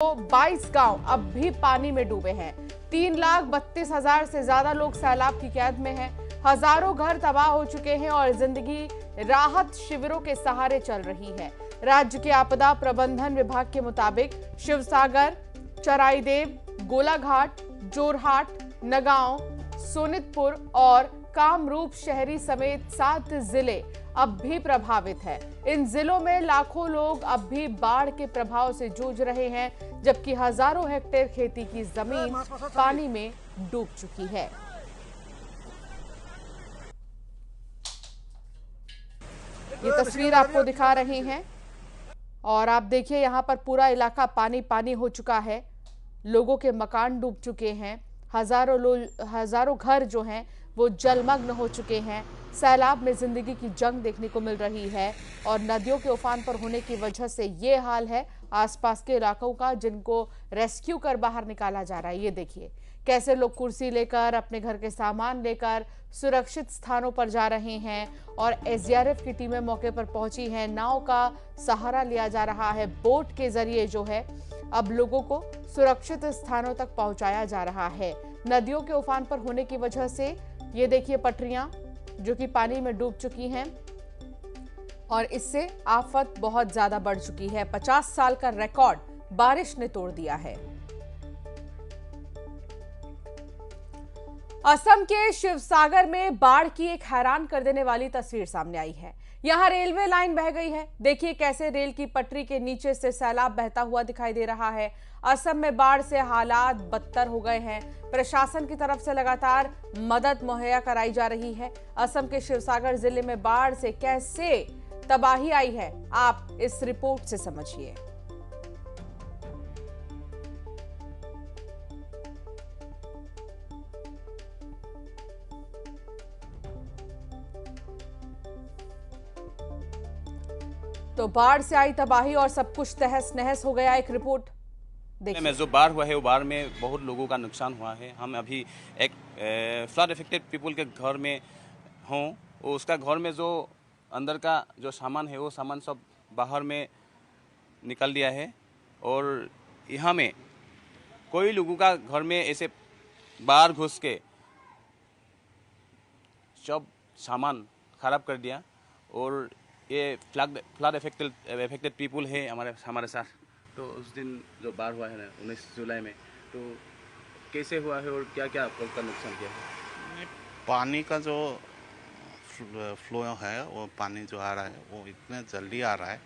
22 गांव अब भी पानी में डूबे हैं। 3,32,000 से ज्यादा लोग सैलाब की कैद में हैं। हजारों घर तबाह हो चुके हैं और जिंदगी राहत शिविरों के सहारे चल रही है। राज्य के आपदा प्रबंधन विभाग के मुताबिक शिवसागर, चराईदेव, गोलाघाट, जोरहाट, नगांव, सोनितपुर और कामरूप शहरी समेत 7 जिले अब भी प्रभावित है। इन जिलों में लाखों लोग अब भी बाढ़ के प्रभाव से जूझ रहे हैं, जबकि हजारों हेक्टेयर खेती की जमीन पानी में डूब चुकी है। ये तस्वीर आपको दिखा रहे हैं और आप देखिए यहाँ पर पूरा इलाका पानी पानी हो चुका है। लोगों के मकान डूब चुके हैं। हजारों घर जो हैं वो जलमग्न हो चुके हैं। सैलाब में जिंदगी की जंग देखने को मिल रही है और नदियों के उफान पर होने की वजह से ये हाल है आसपास के इलाकों का, जिनको रेस्क्यू कर बाहर निकाला जा रहा है। ये देखिए कैसे लोग कुर्सी लेकर, अपने घर के सामान लेकर सुरक्षित स्थानों पर जा रहे हैं और एसडीआरएफ की टीमें मौके पर पहुंची हैं। नाव का सहारा लिया जा रहा है। बोट के जरिए जो है अब लोगों को सुरक्षित स्थानों तक पहुंचाया जा रहा है। नदियों के उफान पर होने की वजह से ये देखिए पटरियां जो कि पानी में डूब चुकी हैं और इससे आफत बहुत ज्यादा बढ़ चुकी है। 50 साल का रिकॉर्ड बारिश ने तोड़ दिया है। असम के शिवसागर में बाढ़ की एक हैरान कर देने वाली तस्वीर सामने आई है। यहां रेलवे लाइन बह गई है। देखिए कैसे रेल की पटरी के नीचे से सैलाब बहता हुआ दिखाई दे रहा है। असम में बाढ़ से हालात बदतर हो गए हैं। प्रशासन की तरफ से लगातार मदद मुहैया कराई जा रही है। असम के शिवसागर जिले में बाढ़ से कैसे तबाही आई है, आप इस रिपोर्ट से समझिए। तो बाढ़ से आई तबाही और सब कुछ तहस नहस हो गया। एक रिपोर्ट में जो बाढ़ हुआ है वो बाढ़ में बहुत लोगों का नुकसान हुआ है। हम अभी एक फ्लड इफेक्टेड पीपल के घर में हों, उसका घर में जो अंदर का जो सामान है वो सामान सब बाहर में निकल दिया है और यहाँ में कोई लोगों का घर में ऐसे बाहर घुस के सब सामान खराब कर दिया। और ये फ्लड इफेक्टेड पीपल है हमारे साथ। तो उस दिन जो बाढ़ हुआ है ना 19 जुलाई में, तो कैसे हुआ है और क्या क्या आपका नुकसान किया है? पानी का जो फ्लो है, वो पानी जो आ रहा है वो इतने जल्दी आ रहा है,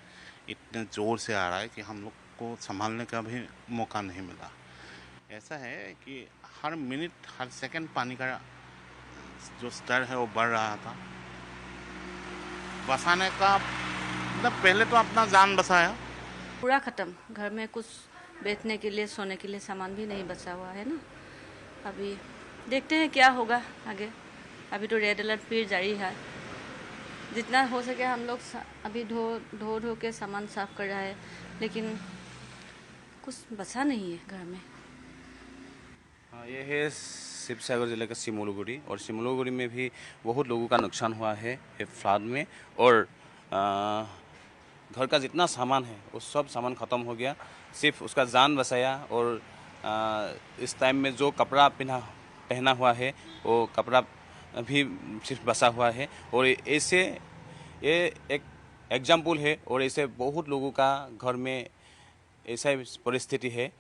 इतने ज़ोर से आ रहा है कि हम लोग को संभालने का भी मौका नहीं मिला। ऐसा है कि हर मिनट हर सेकंड पानी का जो स्तर है वो बढ़ रहा था। बचाने का मतलब पहले तो अपना जान बचाया, पूरा ख़त्म। घर में कुछ बैठने के लिए, सोने के लिए सामान भी नहीं बचा हुआ है ना। अभी देखते हैं क्या होगा आगे। अभी तो रेड अलर्ट फिर जारी है। जितना हो सके हम लोग अभी ढो के सामान साफ कर रहा है, लेकिन कुछ बचा नहीं है घर में। हाँ, ये है शिवसागर जिले का सिमोलुगुड़ी और सिमोलुगुड़ी में भी बहुत लोगों का नुकसान हुआ है फ्लड में। और घर का जितना सामान है वो सब सामान ख़त्म हो गया। सिर्फ उसका जान बचाया और इस टाइम में जो कपड़ा पहना हुआ है वो कपड़ा भी सिर्फ बचा हुआ है। और ऐसे ये एक एग्जाम्पल है और ऐसे बहुत लोगों का घर में ऐसा परिस्थिति है।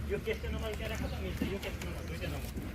यो केस नंबर क्या रखा था मिलते यो केस नंबर दुईटा नंबर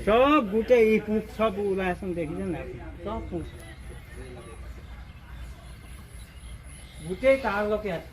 सब গোটেই এই পোক সব ওলাইচোন দেখিছে নাই সব পোক গোটেই তাৰলৈকে আছে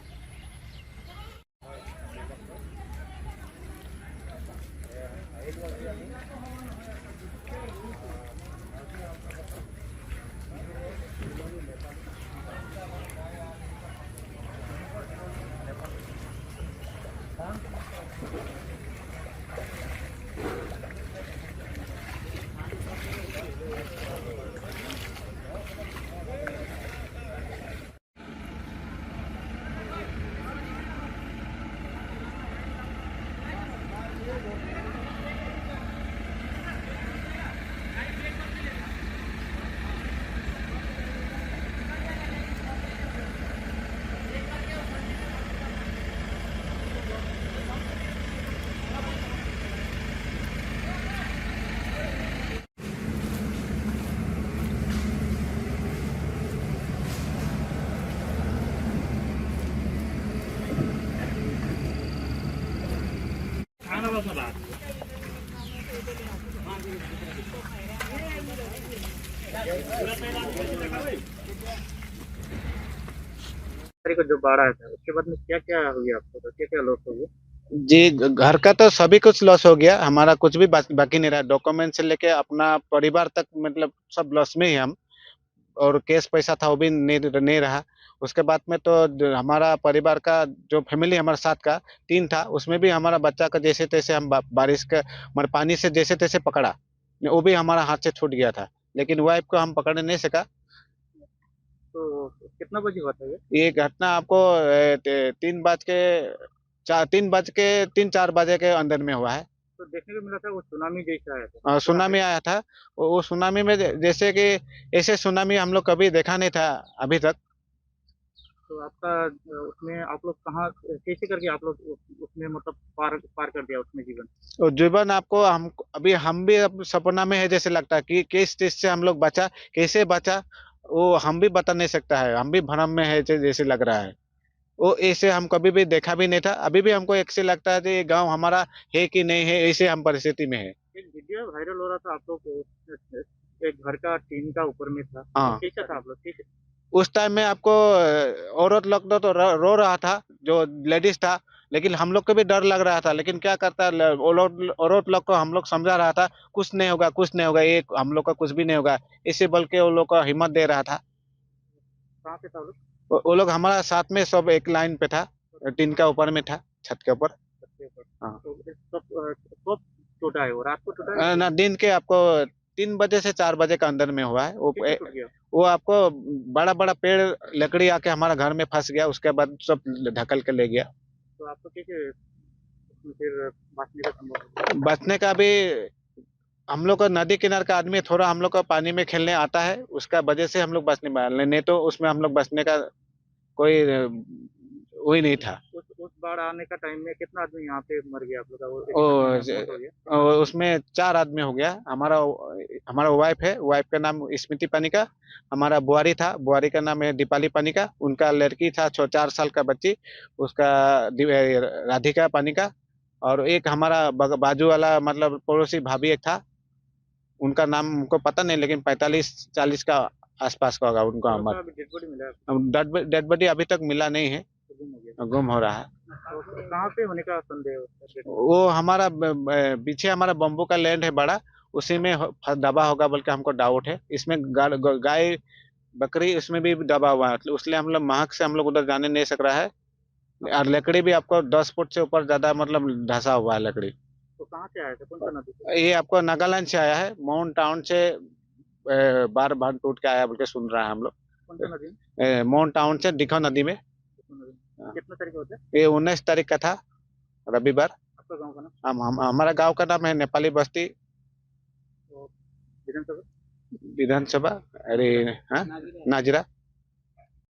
खाना बस्न बात को जो बाढ़ आया था उसके बाद में क्या क्या हो गया आपको तो क्या क्या लॉस हो गया? जी घर का तो सभी कुछ लॉस हो गया, हमारा कुछ भी बाकी नहीं रहा। डॉक्यूमेंट से लेके अपना परिवार तक मतलब सब लॉस में ही हम, और कैश पैसा था वो भी नहीं रहा। उसके बाद में तो हमारा परिवार का जो फैमिली हमारे साथ का 3 था, उसमें भी हमारा बच्चा का जैसे तैसे हम बारिश का मतलब पानी से जैसे तैसे पकड़ा, वो भी हमारा हाथ से छूट गया था, लेकिन वाइफ को हम पकड़ नहीं सका। तो कितना बजे हुआ था ये? ये घटना आपको 3 4 बजे के अंदर में हुआ है। तो देखने को मिला था वो सुनामी जैसा आया था। सुनामी आया था, वो सुनामी में जैसे कि ऐसे सुनामी हम लोग कभी देखा नहीं था अभी तक। तो आपका उसमें आप लोग कहाँ कैसे करके आप लोग उसमें मतलब पार कर दिया उसमें जीवन? और जीवन आपको हम भी अब सपना में है जैसे लगता है कि किस चीज से हम लोग बचा, कैसे बचा, वो हम भी बता नहीं सकता है। हम भी भ्रम में है जैसे लग रहा है। वो ऐसे हम कभी भी देखा भी नहीं था। अभी भी हमको एक से लगता है कि ये गांव हमारा है कि नहीं है, ऐसे हम परिस्थिति में है। एक वीडियो वायरल हो रहा था, आप लोग एक घर का टीन का ऊपर में था। हाँ। तो कैसा था आप लोग कैसे? उस टाइम में आपको औरत लोग तो रो रहा था, जो लेडीज था, लेकिन हम लोग को भी डर लग रहा था। लेकिन क्या करता है, औरत लोग को हम लोग समझा रहा था कुछ नहीं होगा, कुछ नहीं होगा, ये हम लोग का कुछ भी नहीं होगा, इसे बल्कि वो लोग को हिम्मत दे रहा था। कहाँ पे था वो लोग? वो लोग हमारा साथ में सब एक लाइन पे था, टीन का ऊपर में था, छत के ऊपर। सबके ऊपर। हाँ। तो कब टूटा है वो? रात को टूटा है? ना, दिन के आपको 3 बजे से 4 बजे का अंदर में हुआ है। कैसे टूट गया? वो आपको बड़ा बड़ा पेड़ लकड़ी आके हमारा घर में फंस गया, उसके बाद सब ढकल के ले गया। तो आपको कैसे उसमें फिर बचने का संभव? बचने का भी हम लोग का नदी किनारे का आदमी, थोड़ा हम लोग का पानी में खेलने आता है, उसका वजह से हम लोग बचने पाए, नहीं तो उसमें हम लोग बचने का कोई वही नहीं था। उस बाढ़ आने का टाइम में कितना आदमी यहाँ पे मर गया आप लोग का? वो ओ, मौत हो गया? उसमें 4 आदमी हो गया। हमारा वाइफ है, वाइफ का नाम स्मृति पानिका, हमारा बुआरी था, बुआरी का नाम है दीपाली पानिका, उनका लड़की था 4 साल का बच्ची, उसका राधिका पानिका, और एक हमारा बाजू वाला मतलब पड़ोसी भाभी एक था, उनका नाम हमको पता नहीं, लेकिन 45-40 का आसपास का होगा उनका। तो अभी डेड बॉडी मिला है? डेड बॉडी अभी तक मिला नहीं है, तो गुम हो गया। गुम हो रहा है। तो कहाँ पे होने का संदेह है? वो हमारा पीछे हमारा बम्बू का लैंड है बड़ा, उसी में दबा होगा बोल के हमको डाउट है। इसमें गाय बकरी उसमें भी दबा हुआ है, इसलिए हम लोग महक से हम लोग उधर जाने नहीं सक रहा है। और लकड़ी भी आपको 10 फुट से ऊपर ज्यादा मतलब धंसा हुआ है लकड़ी। तो कहाँ से आया था, कौन सा नदी से? ये आपको नागालैंड से आया है, माउंट टाउन से बार बार टूट के आया बोल के सुन रहा है हम लोग। कौन सा नदी में? माउंट टाउन से दिखो नदी में। कितना तारीख होता है? ये 19 तारीख का था, रविवार। आपका गाँव का नाम? हमारा गांव का नाम है नेपाली बस्ती तो विधानसभा? विधानसभा, अरे हाँ, नाजरा।